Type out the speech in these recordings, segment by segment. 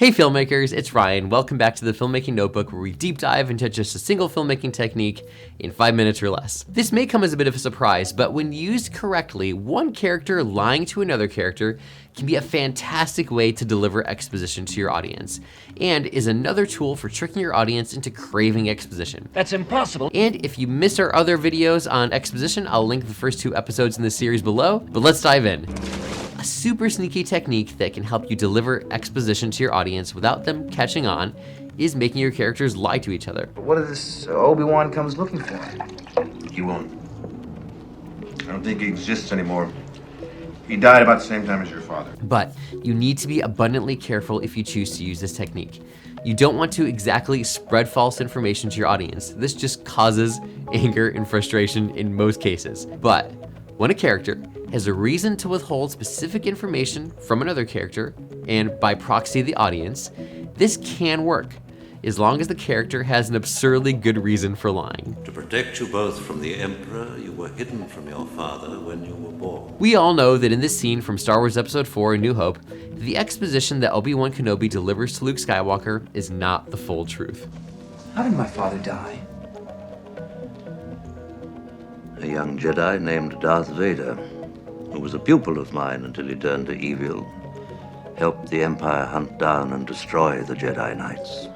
Hey filmmakers, it's Ryan. Welcome back to the Filmmaking Notebook, where we deep dive into just a single filmmaking technique in 5 minutes or less. This may come as a bit of a surprise, but when used correctly, one character lying to another character can be a fantastic way to deliver exposition to your audience, and is another tool for tricking your audience into craving exposition. That's impossible. And if you missed our other videos on exposition, I'll link the first 2 episodes in this series below, but let's dive in. A super sneaky technique that can help you deliver exposition to your audience without them catching on is making your characters lie to each other. But what if this Obi-Wan comes looking for him? He won't. I don't think he exists anymore. He died about the same time as your father. But you need to be abundantly careful if you choose to use this technique. You don't want to exactly spread false information to your audience. This just causes anger and frustration in most cases. But when a character has a reason to withhold specific information from another character, and by proxy the audience, this can work, as long as the character has an absurdly good reason for lying. To protect you both from the Emperor, you were hidden from your father when you were born. We all know that in this scene from Star Wars Episode 4 A New Hope, the exposition that Obi-Wan Kenobi delivers to Luke Skywalker is not the full truth. How did my father die? A young Jedi named Darth Vader, who was a pupil of mine until he turned to evil, helped the Empire hunt down and destroy the Jedi Knights.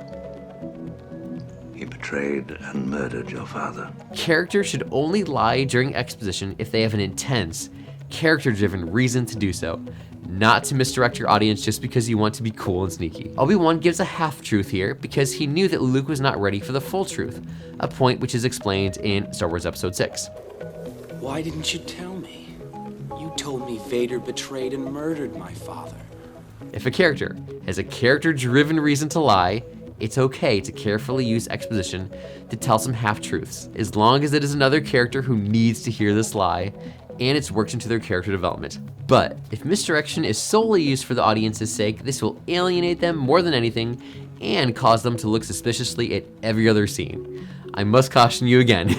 He betrayed and murdered your father. Characters should only lie during exposition if they have an intense, character-driven reason to do so, not to misdirect your audience just because you want to be cool and sneaky. Obi-Wan gives a half-truth here because he knew that Luke was not ready for the full truth, a point which is explained in Star Wars Episode 6. Why didn't you tell me? You told me Vader betrayed and murdered my father. If a character has a character-driven reason to lie, it's okay to carefully use exposition to tell some half-truths, as long as it is another character who needs to hear this lie, and it's worked into their character development. But if misdirection is solely used for the audience's sake, this will alienate them more than anything, and cause them to look suspiciously at every other scene. I must caution you again,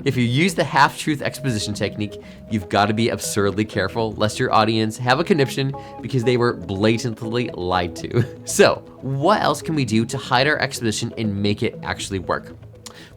if you use the half-truth exposition technique, you've got to be absurdly careful lest your audience have a conniption because they were blatantly lied to. So, what else can we do to hide our exposition and make it actually work?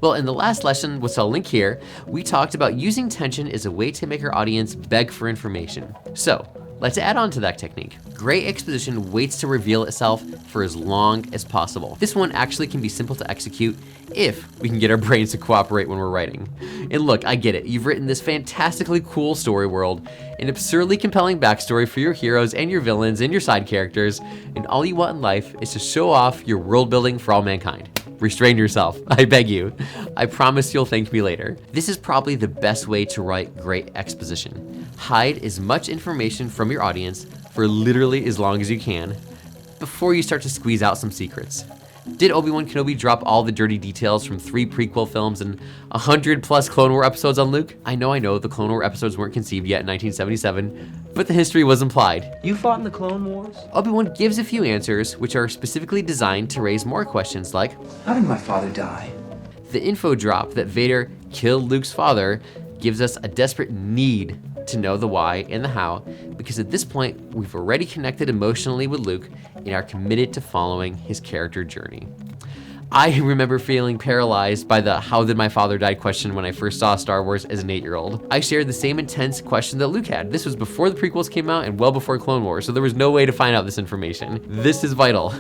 Well, in the last lesson, which I'll link here, we talked about using tension as a way to make our audience beg for information. So, let's add on to that technique. Great exposition waits to reveal itself for as long as possible. This one actually can be simple to execute if we can get our brains to cooperate when we're writing. And look, I get it. You've written this fantastically cool story world, an absurdly compelling backstory for your heroes and your villains and your side characters, and all you want in life is to show off your world building for all mankind. Restrain yourself, I beg you. I promise you'll thank me later. This is probably the best way to write great exposition. Hide as much information from your audience for literally as long as you can before you start to squeeze out some secrets. Did Obi-Wan Kenobi drop all the dirty details from 3 prequel films and 100+ Clone War episodes on Luke? I know the Clone War episodes weren't conceived yet in 1977, but the history was implied. You fought in the Clone Wars? Obi-Wan gives a few answers which are specifically designed to raise more questions like, How did my father die? the info drop that Vader killed Luke's father gives us a desperate need to know the why and the how, because at this point, we've already connected emotionally with Luke and are committed to following his character journey. I remember feeling paralyzed by the how did my father die question when I first saw Star Wars as an 8-year-old. I shared the same intense question that Luke had. This was before the prequels came out and well before Clone Wars, so there was no way to find out this information. This is vital.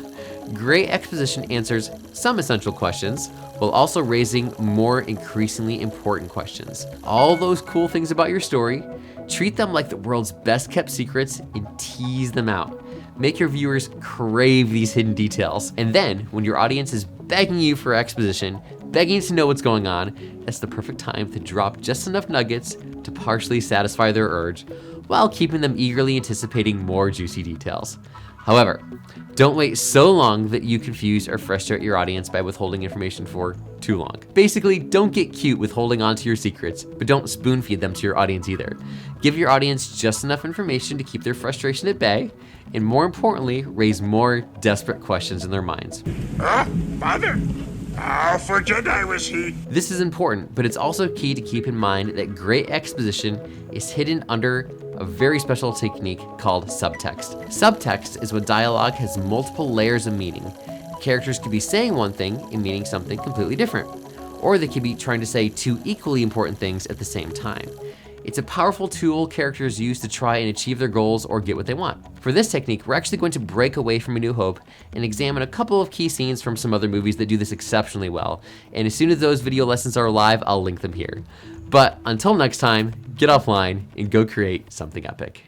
Great exposition answers some essential questions, while also raising more increasingly important questions. All those cool things about your story, treat them like the world's best kept secrets and tease them out. Make your viewers crave these hidden details. And then, when your audience is begging you for exposition, begging to know what's going on, that's the perfect time to drop just enough nuggets to partially satisfy their urge, while keeping them eagerly anticipating more juicy details. However, don't wait so long that you confuse or frustrate your audience by withholding information for too long. Basically, don't get cute with holding on to your secrets, but don't spoon feed them to your audience either. Give your audience just enough information to keep their frustration at bay, and more importantly, raise more desperate questions in their minds. Father? How for Jedi was he? This is important, but it's also key to keep in mind that great exposition is hidden under a very special technique called subtext. Subtext is when dialogue has multiple layers of meaning. Characters could be saying one thing and meaning something completely different, or they could be trying to say two equally important things at the same time. It's a powerful tool characters use to try and achieve their goals or get what they want. For this technique, we're actually going to break away from A New Hope and examine a couple of key scenes from some other movies that do this exceptionally well. And as soon as those video lessons are live, I'll link them here. But until next time, get offline and go create something epic.